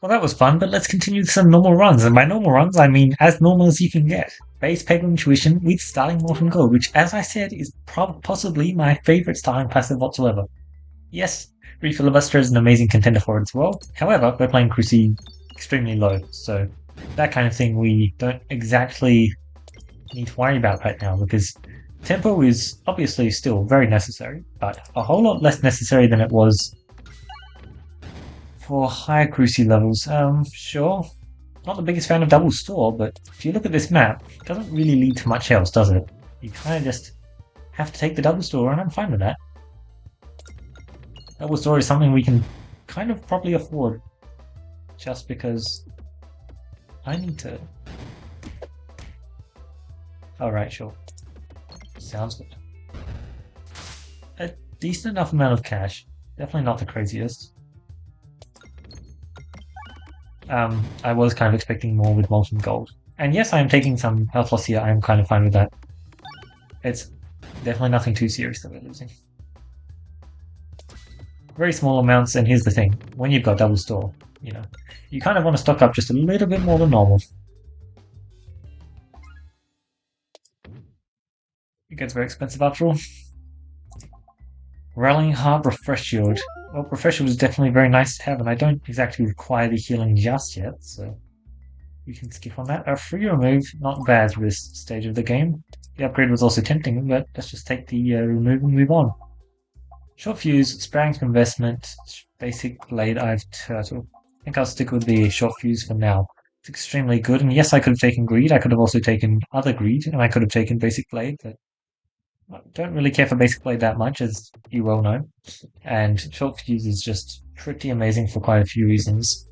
Well, that was fun, but let's continue some normal runs. And by normal runs, I mean as normal as you can get. Base Peglin Tuition with starting Molten Gold, which, as I said, is possibly my favorite starting passive whatsoever. Yes, Refilibuster is an amazing contender for it as well. However, we're playing Cruci extremely low, so that kind of thing we don't exactly need to worry about right now because tempo is obviously still very necessary, but a whole lot less necessary than it was for higher Cruci levels. Sure. Not the biggest fan of Double Store, but if you look at this map, it doesn't really lead to much else, does it? You kind of just have to take the Double Store, and I'm fine with that. Double Store is something we can kind of probably afford, just because I need to. Alright, sure. Sounds good. A decent enough amount of cash. Definitely not the craziest. I was kind of expecting more with Molten Gold. And yes, I am taking some health loss here. I am kind of fine with that. It's definitely nothing too serious that we're losing. Very small amounts, and here's the thing. When you've got double store, you kind of want to stock up just a little bit more than normal. It gets very expensive after all. Rallying Heart, Refresh Shield. Well, Refresh Shield is definitely very nice to have, and I don't exactly require the healing just yet, so we can skip on that. A free remove, not bad for this stage of the game. The upgrade was also tempting, but let's just take the remove and move on. Short Fuse, Sprang Investment, Basic Blade, I've Turtle. I think I'll stick with the Short Fuse for now. It's extremely good, and yes, I could have taken Greed, I could have also taken other Greed, and I could have taken Basic Blade, but I don't really care for Basic Blade that much, as you well know. And Short Fuse is just pretty amazing for quite a few reasons.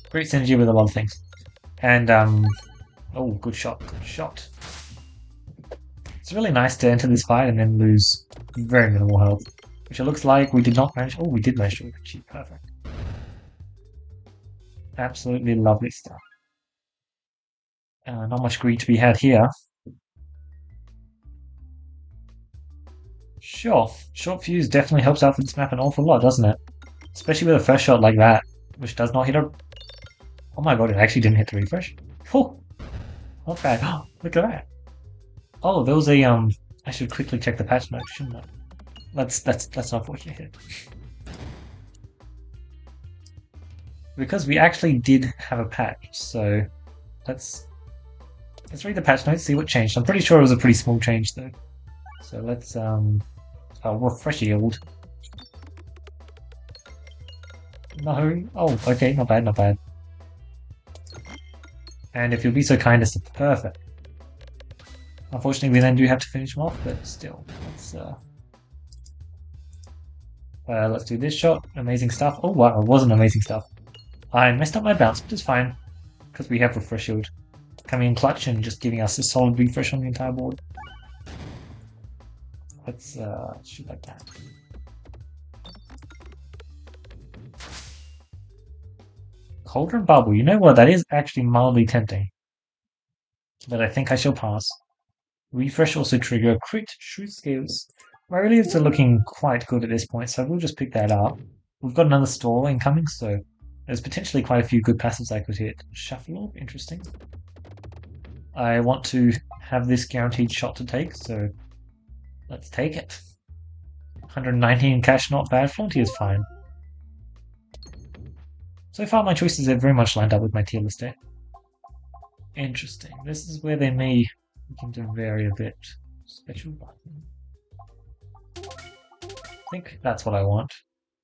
Great synergy with a lot of things. And, oh, good shot, good shot. It's really nice to enter this fight and then lose very minimal health. Which it looks like we did not manage. Oh, we did manage to achieve. Perfect. Absolutely lovely stuff. Not much greed to be had here. Sure, Short Fuse definitely helps out for this map an awful lot, doesn't it? Especially with a first shot like that, which does not hit a... Oh my god, it actually didn't hit the refresh. Oh, not bad. Look at that. Oh, there was a I should quickly check the patch notes, shouldn't I? That's unfortunate. Because we actually did have a patch, so let's read the patch notes, see what changed. I'm pretty sure it was a pretty small change though. So let's refresh yield. No. Oh, okay, not bad, not bad. And if you'll be so kind as to perfect. Unfortunately, we then do have to finish them off, but still, let's do this shot. Amazing stuff. Oh wow, it wasn't amazing stuff. I messed up my bounce, but it's fine because we have refresh shield coming in clutch and just giving us a solid refresh on the entire board. Let's shoot like that. Cauldron Bubble. You know what? That is actually mildly tempting, but I think I shall pass. Refresh also trigger crit truth scales. My reliefs are looking quite good at this point, so we'll just pick that up. We've got another stall incoming, so there's potentially quite a few good passives I could hit. Shuffle, interesting. I want to have this guaranteed shot to take, so let's take it. 119 cash, not bad. Flaunty is fine. So far, my choices have very much lined up with my tier list there. Interesting. This is where they may begin to vary a bit. Special button. I think that's what I want.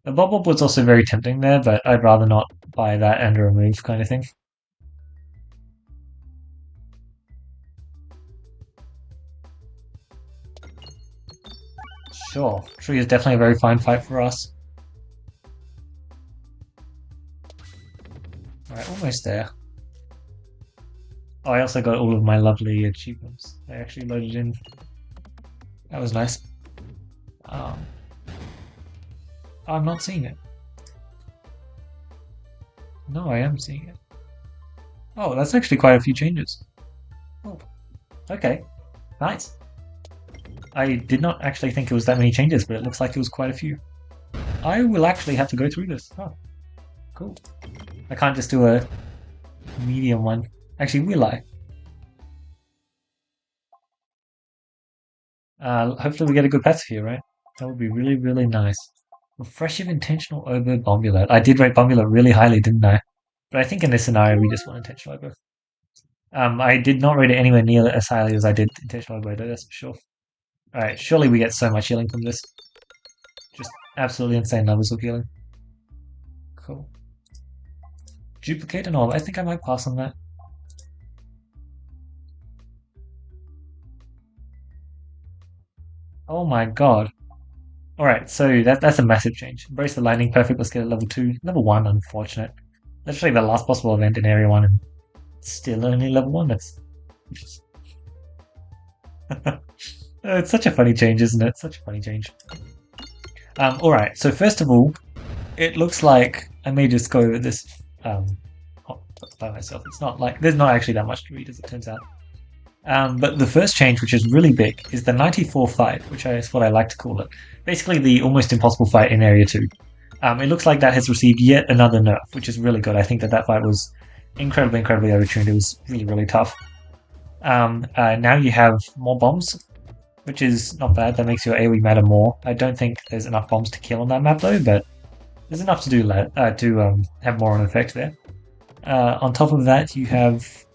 The Bob was also very tempting there, but I'd rather not buy that and remove kind of thing. Sure, Tree is definitely a very fine fight for us. Alright, almost there. Oh, I also got all of my lovely achievements. They actually loaded in. That was nice. I'm not seeing it. No, I am seeing it. Oh, that's actually quite a few changes. Oh, okay. Nice. I did not actually think it was that many changes, but it looks like it was quite a few. I will actually have to go through this. Oh, cool. I can't just do a medium one. Actually, will I? Hopefully we get a good passive here, right? That would be really, really nice. Refreshing intentional over Bombulate. I did rate Bombulate really highly, didn't I? But I think in this scenario we just want intentional over. I did not rate it anywhere near as highly as I did intentional over, that's for sure. Alright, surely we get so much healing from this. Just absolutely insane levels of healing. Cool. Duplicate and all. I think I might pass on that. Oh my god. Alright, so that's a massive change. Embrace the lightning, perfect, let's get it level 2. Level 1, unfortunate. Literally the last possible event in Area 1 and still only level 1, that's... it's such a funny change, isn't it? Such a funny change. Alright, so first of all, it looks like I may just go over this by myself. It's not like, there's not actually that much to read as it turns out. But the first change, which is really big, is the 94 fight, which is what I like to call it. Basically the almost impossible fight in Area 2. It looks like that has received yet another nerf, which is really good. I think that fight was incredibly, incredibly overtuned. It was really, really tough. Now you have more bombs, which is not bad. That makes your AoE matter more. I don't think there's enough bombs to kill on that map though, but there's enough to do to have more of an effect there. On top of that, you have...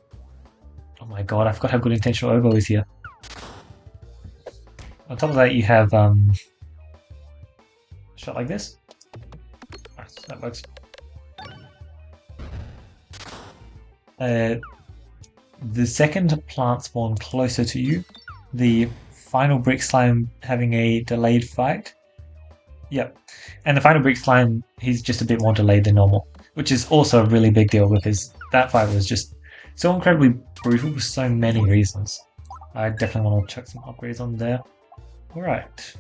Oh my god, I forgot how good intentional oboe is here. On top of that, you have a shot like this. Nice, that works. The second plant spawn closer to you, the final brick slime having a delayed fight. Yep, and the final brick slime, he's just a bit more delayed than normal, which is also a really big deal because that fight was just so incredibly brutal for so many reasons. I definitely want to chuck some upgrades on there. Alright.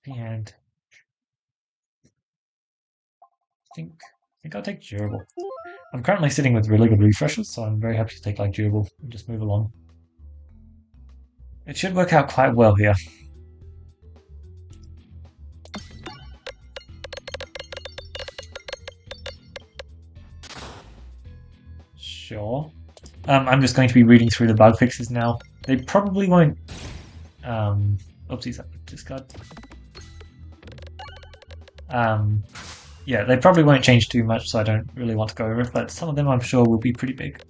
And I think I'll take durable. I'm currently sitting with really good refreshes, so I'm very happy to take like durable and just move along. It should work out quite well here. Sure. I'm just going to be reading through the bug fixes now. They probably won't... oopsies, I discard. Yeah, they probably won't change too much, so I don't really want to go over it, but some of them I'm sure will be pretty big.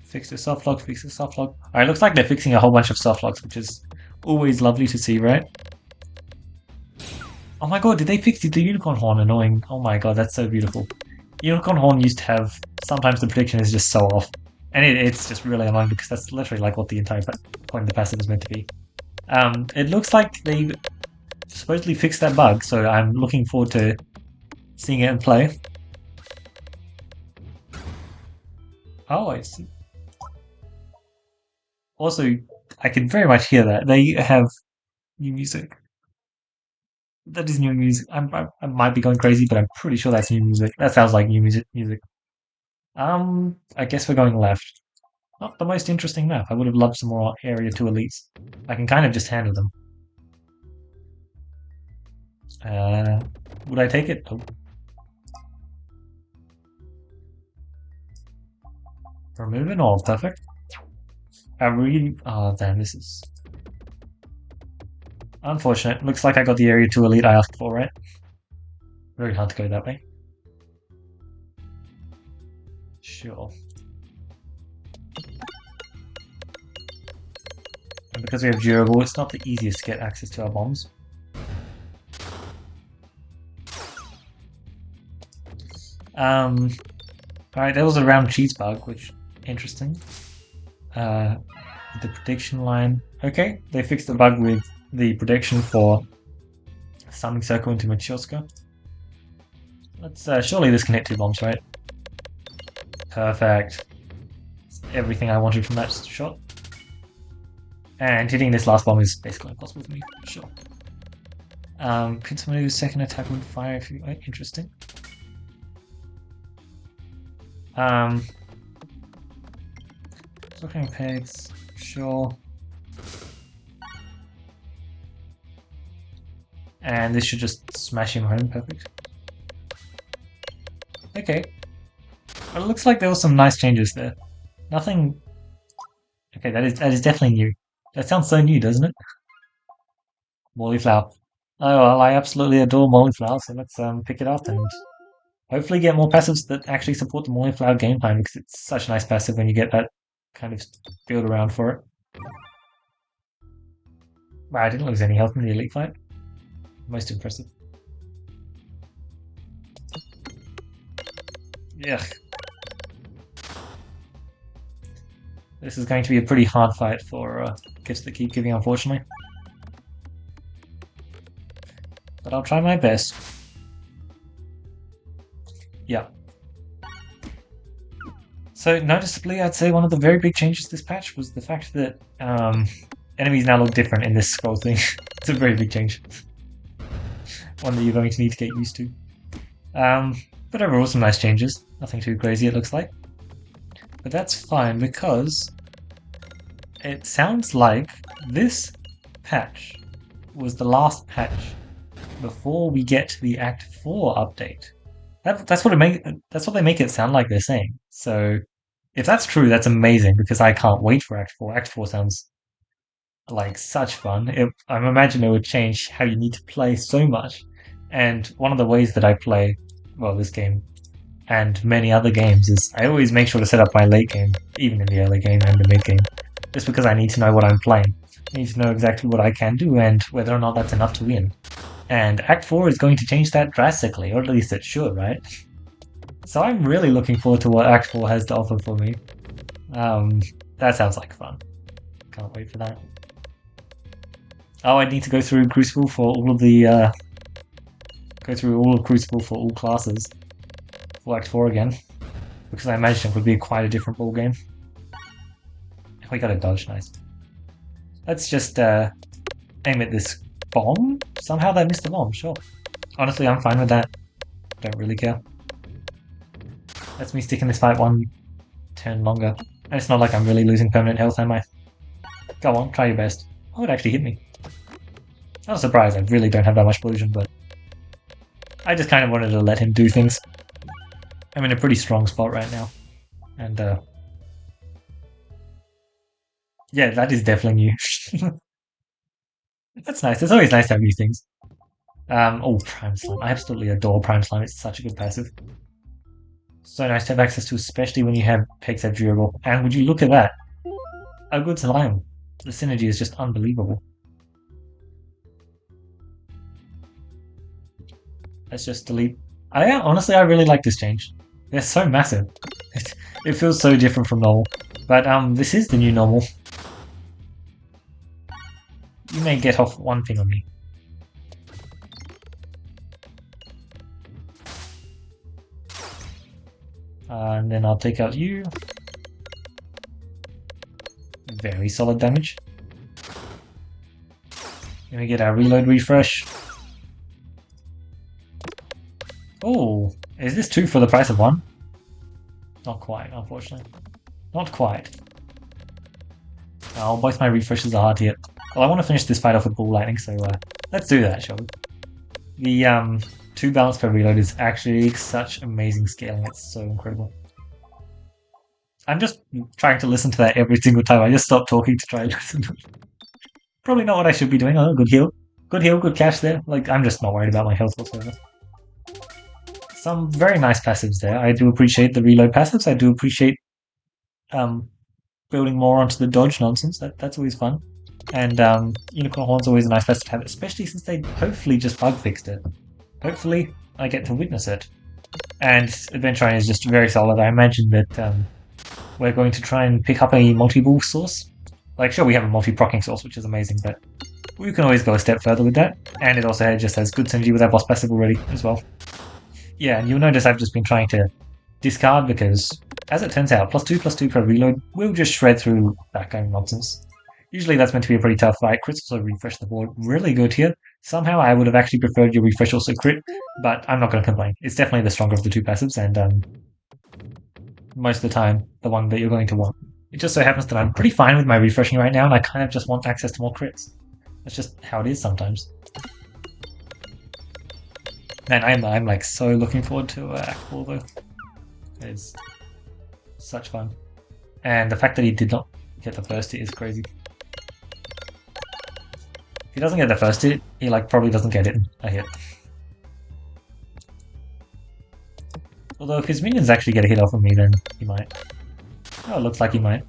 Fix the soft lock, fix the soft lock. Alright, looks like they're fixing a whole bunch of soft locks, which is always lovely to see, right? Oh my god, did they fix the unicorn horn? Annoying. Oh my god, that's so beautiful. Unicorn horn used to have, sometimes the prediction is just so off. And it's just really annoying because that's literally like what the entire point of the passive is meant to be. It looks like they supposedly fixed that bug, so I'm looking forward to seeing it in play. Oh, I see. Also, I can very much hear that. They have new music. That is new music. I might be going crazy, but I'm pretty sure that's new music. That sounds like new music. I guess we're going left. Not the most interesting map. I would have loved some more Area 2 elites. I can kind of just handle them. Would I take it? Oh. Remove it all, perfect. I really... Oh, damn, this is... unfortunate. Looks like I got the Area 2 elite I asked for, right? Very hard to go that way. Sure. And because we have durable, it's not the easiest to get access to our bombs. Alright, there was a round cheese bug, which interesting. The prediction line. Okay, they fixed the bug with the prediction for summoning circle into Machoska. Let's surely this can hit 2 bombs, right? Perfect. That's everything I wanted from that shot. And hitting this last bomb is basically impossible for me, sure. Pin's second attack with fire if you like, interesting. Looking pegs, sure. And this should just smash him home. Perfect. Okay. Well, it looks like there were some nice changes there. Nothing... Okay, that is definitely new. That sounds so new, doesn't it? Molliflower. Oh well, I absolutely adore Molliflower, so let's pick it up and hopefully get more passives that actually support the Molliflower game plan because it's such a nice passive when you get that kind of build around for it. Wow, I didn't lose any health in the elite fight. Most impressive. Yeah. This is going to be a pretty hard fight for gifts that keep giving, unfortunately. But I'll try my best. Yeah. So noticeably, I'd say one of the very big changes this patch was the fact that enemies now look different in this scroll thing. It's a very big change. One that you're going to need to get used to. But overall, some nice changes. Nothing too crazy, it looks like. But that's fine because it sounds like this patch was the last patch before we get to the Act 4 update. That's what they make it sound like they're saying. So if that's true, that's amazing because I can't wait for Act 4. Act 4 sounds like such fun. I'm imagining it would change how you need to play so much. And one of the ways that I play, well, this game and many other games is I always make sure to set up my late game, even in the early game and the mid game, just because I need to know what I'm playing. I need to know exactly what I can do and whether or not that's enough to win. And Act 4 is going to change that drastically, or at least it should, right? So I'm really looking forward to what Act 4 has to offer for me. That sounds like fun. Can't wait for that. Oh, I need to go through Crucible for all of the, go through all of Crucible for all classes for Act 4 again, because I imagine it would be quite a different ball game. We got a dodge, nice. Let's just aim at this bomb. Somehow they missed the bomb, sure. Honestly, I'm fine with that. Don't really care. That's me sticking this fight one turn longer. And it's not like I'm really losing permanent health, am I? Go on, try your best. Oh, it actually hit me. I was surprised, I really don't have that much illusion, but I just kind of wanted to let him do things. I'm in a pretty strong spot right now. And, yeah, that is definitely new. That's nice. It's always nice to have new things. Oh, Prime Slime. I absolutely adore Prime Slime. It's such a good passive. So nice to have access to, especially when you have pegs that durable. And would you look at that? A good slime. The synergy is just unbelievable. Let's just delete. Honestly, I really like this change. They're so massive. It feels so different from normal. But this is the new normal. You may get off one thing on me. And then I'll take out you. Very solid damage. Let me get our reload refresh. Oh, is this 2 for the price of 1? Not quite, unfortunately. Not quite. Oh, both my refreshes are hard to hit. Well, I want to finish this fight off with Ball Lightning, so let's do that, shall we? The 2 balance per reload is actually such amazing scaling. It's so incredible. I'm just trying to listen to that every single time. I just stopped talking to try and listen to it. Probably not what I should be doing. Oh, good heal. Good heal, good cash there. Like, I'm just not worried about my health whatsoever. Some very nice passives there. I do appreciate the reload passives. I do appreciate building more onto the dodge nonsense. That's always fun. And Unicorn Horn's always a nice passive to have, especially since they hopefully just bug fixed it. Hopefully I get to witness it. And Adventuring is just very solid. I imagine that we're going to try and pick up a multi-ball source. Like, sure, we have a multi-procking source, which is amazing, but we can always go a step further with that. And it also just has good synergy with our boss passive already as well. Yeah, and you'll notice I've just been trying to discard because, as it turns out, +2/+2 per reload will just shred through that kind of nonsense. Usually that's meant to be a pretty tough fight. Crits also refresh the board really good here. Somehow I would have actually preferred your refresh also crit, but I'm not going to complain. It's definitely the stronger of the 2 passives, and most of the time, the one that you're going to want. It just so happens that I'm pretty fine with my refreshing right now, and I kind of just want access to more crits. That's just how it is sometimes. Man, I'm like so looking forward to Act 4 though. It's such fun. And the fact that he did not get the first hit is crazy. If he doesn't get the first hit, he like probably doesn't get it a hit. Although if his minions actually get a hit off of me, then he might. Oh, it looks like he might.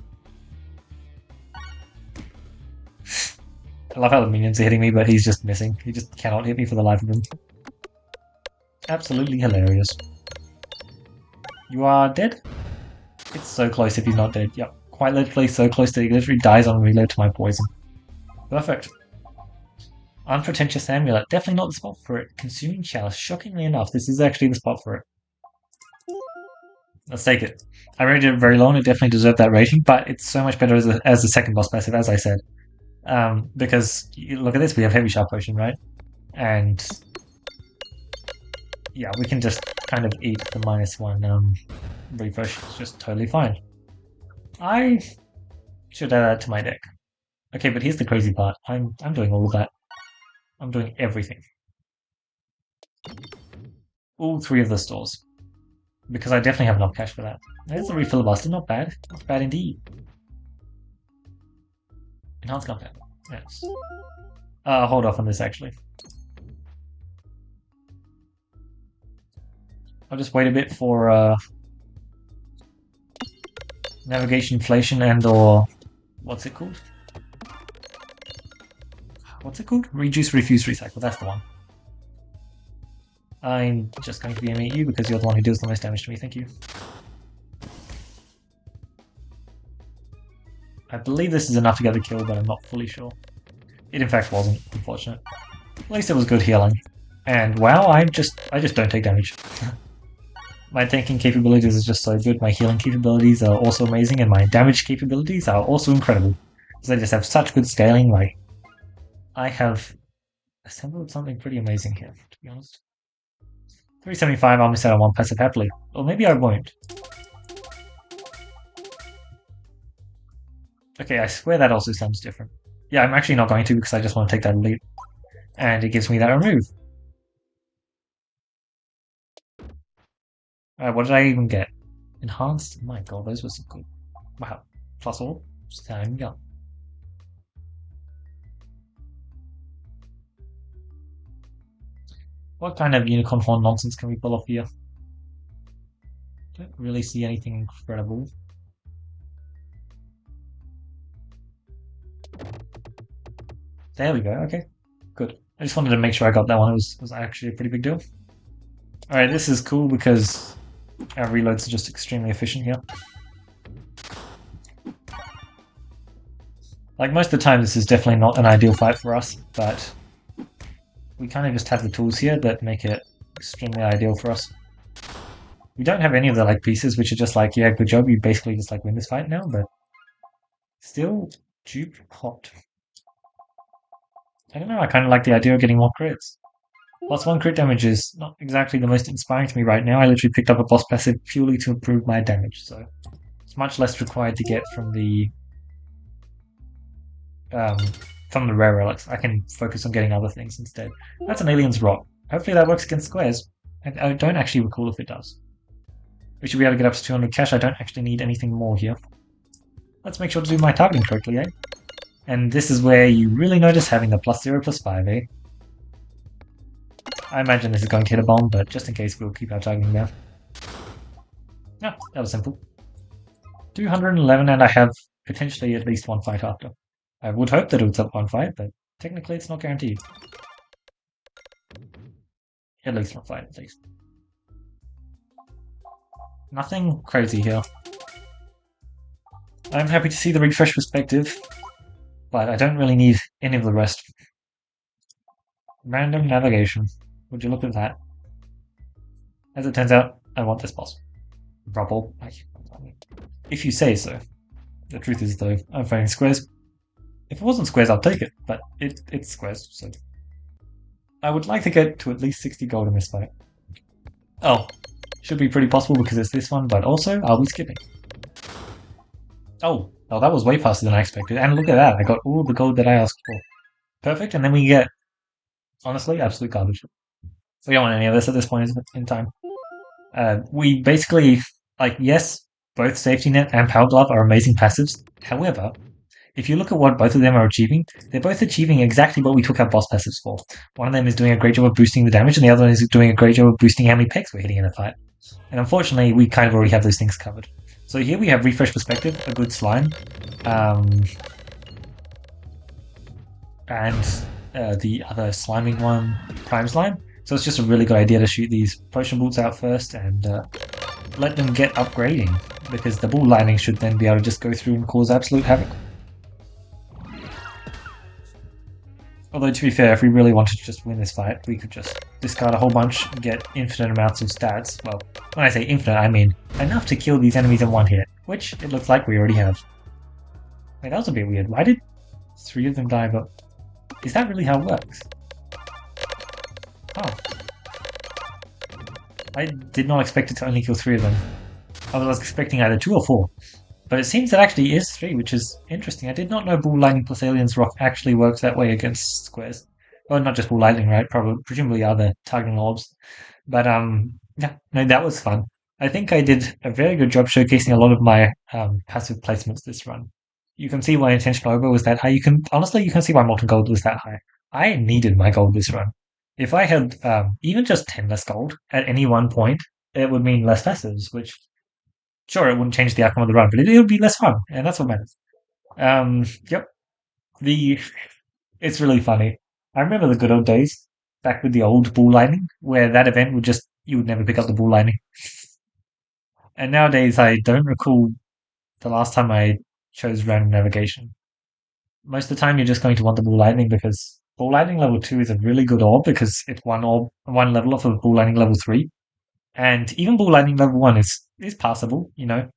I love how the minions are hitting me, but he's just missing. He just cannot hit me for the life of him. Absolutely hilarious. You are dead? It's so close if he's not dead. Yep. Quite literally so close that he literally dies on reload to my poison. Perfect. Unpretentious amulet. Definitely not the spot for it. Consuming chalice. Shockingly enough, this is actually the spot for it. Let's take it. I rated it very low and it definitely deserved that rating, but it's so much better as the second boss passive, as I said. Because look at this, we have heavy sharp potion, right? And yeah, we can just kind of eat the -1 refresh. It's just totally fine. I should add that to my deck. Okay, but here's the crazy part. I'm doing all of that. I'm doing everything. All three of the stores. Because I definitely have enough cash for that. There's the refill buster, not bad. Not bad indeed. Enhanced compound. Yes. Hold off on this actually. I'll just wait a bit for navigation inflation and or what's it called? What's it called? Reduce, refuse, recycle. That's the one. I'm just going to be aiming at you because you're the one who deals the most damage to me. Thank you. I believe this is enough to get the kill, but I'm not fully sure. It in fact wasn't, unfortunate. At least it was good healing. And wow, I just don't take damage. My tanking capabilities is just so good, my healing capabilities are also amazing, and my damage capabilities are also incredible. Because I just have such good scaling, like... I have assembled something pretty amazing here, to be honest. 375, I'll miss out on one passive happily. Or maybe I won't. Okay, I swear that also sounds different. Yeah, I'm actually not going to because I just want to take that leap. And it gives me that remove. Alright, what did I even get? Enhanced? My god, those were some good. Wow. Plus all? Time go. What kind of unicorn horn nonsense can we pull off here? Don't really see anything incredible. There we go, okay. Good. I just wanted to make sure I got that one. It was actually a pretty big deal. Alright, this is cool because our reloads are just extremely efficient here. Like, most of the time this is definitely not an ideal fight for us, but we kind of just have the tools here that make it extremely ideal for us. We don't have any of the like pieces which are just like, yeah, good job, you basically just like win this fight now, but still dupe hot. I don't know, I kind of like the idea of getting more crits. +1 crit damage is not exactly the most inspiring to me right now. I literally picked up a boss passive purely to improve my damage, so it's much less required to get from the rare relics. I can focus on getting other things instead. That's an alien's rock. Hopefully that works against squares. I don't actually recall if it does. We should be able to get up to 200 cash. I don't actually need anything more here. Let's make sure to do my targeting correctly, eh? And this is where you really notice having the +0/+5, eh? I imagine this is going to hit a bomb, but just in case, we'll keep our targeting there. Yeah, that was simple. 211, and I have potentially at least one fight after. I would hope that it would up one fight, but technically it's not guaranteed. At least one fight, at least. Nothing crazy here. I'm happy to see the refresh perspective, but I don't really need any of the rest. Random navigation. Would you look at that? As it turns out, I want this boss. Rubble. If you say so. The truth is, though, I'm fighting squares. If it wasn't squares, I'll take it, but it's squares, so... I would like to get to at least 60 gold in this fight. Oh, should be pretty possible because it's this one, but also, I'll be skipping. Oh, that was way faster than I expected, and look at that, I got all the gold that I asked for. Perfect, and then we get, honestly, absolute garbage. We don't want any of this at this point in time. We basically, like, yes, both Safety Net and Power Glove are amazing passives. However, if you look at what both of them are achieving, they're both achieving exactly what we took our boss passives for. One of them is doing a great job of boosting the damage, and the other one is doing a great job of boosting how many pegs we're hitting in a fight. And unfortunately, we kind of already have those things covered. So here we have Refresh Perspective, a good slime, um, and the other sliming one, Prime Slime. So it's just a really good idea to shoot these potion bolts out first and let them get upgrading, because the ball lightning should then be able to just go through and cause absolute havoc. Although, to be fair, if we really wanted to just win this fight, we could just discard a whole bunch and get infinite amounts of stats. Well, when I say infinite, I mean enough to kill these enemies in one hit, which it looks like we already have. Wait, that was a bit weird. Why did 3 of them die, but is that really how it works? Oh. I did not expect it to only kill 3 of them. I was expecting either 2 or 4. But it seems it actually is 3, which is interesting. I did not know Ball Lightning plus Alien's Rock actually works that way against squares. Well, not just Ball Lightning, right? Probably, presumably other targeting orbs. But yeah, no, that was fun. I think I did a very good job showcasing a lot of my passive placements this run. You can see why Intentional Over was that high. You can see why Molten Gold was that high. I needed my gold this run. If I had even just 10 less gold at any one point, it would mean less passives, which sure, it wouldn't change the outcome of the run, but it would be less fun, and that's what matters. Yep. The It's really funny. I remember the good old days back with the old Ball Lightning, where that event would just you would never pick up the Ball Lightning. And nowadays, I don't recall the last time I chose random navigation. Most of the time, you're just going to want the Ball Lightning because Ball Lightning level 2 is a really good orb because it's one level off of Ball Lightning level 3. And even Ball Lightning level 1 is passable, you know.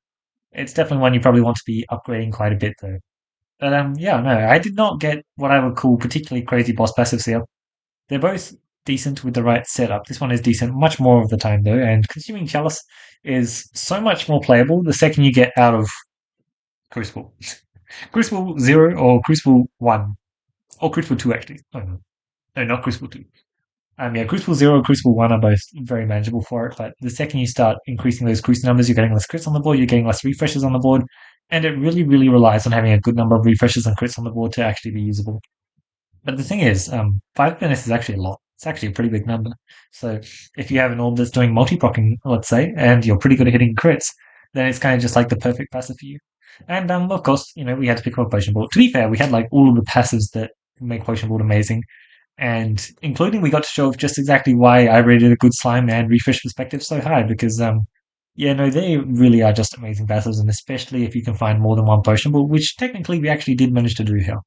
It's definitely one you probably want to be upgrading quite a bit though. But yeah, no, I did not get what I would call particularly crazy boss passives here. They're both decent with the right setup. This one is decent much more of the time though, and Consuming Chalice is so much more playable the second you get out of Crucible. Crucible 0 or Crucible 1. Or Crucible 2 actually. Oh no. No, not Crucible 2. Yeah, Crucible 0 and Crucible 1 are both very manageable for it, but the second you start increasing those crucible numbers, you're getting less crits on the board, you're getting less refreshes on the board, and it really, really relies on having a good number of refreshes and crits on the board to actually be usable. But the thing is, 5 minutes is actually a lot. It's actually a pretty big number. So if you have an orb that's doing multi-procking, let's say, and you're pretty good at hitting crits, then it's kind of just like the perfect passive for you. And of course, we had to pick up a potion board. To be fair, we had like all of the passives that make potion board amazing, and including we got to show off just exactly why I rated a good slime and refresh perspective so high because yeah, no, they really are just amazing passives, and especially if you can find more than one potion board, which technically we actually did manage to do here.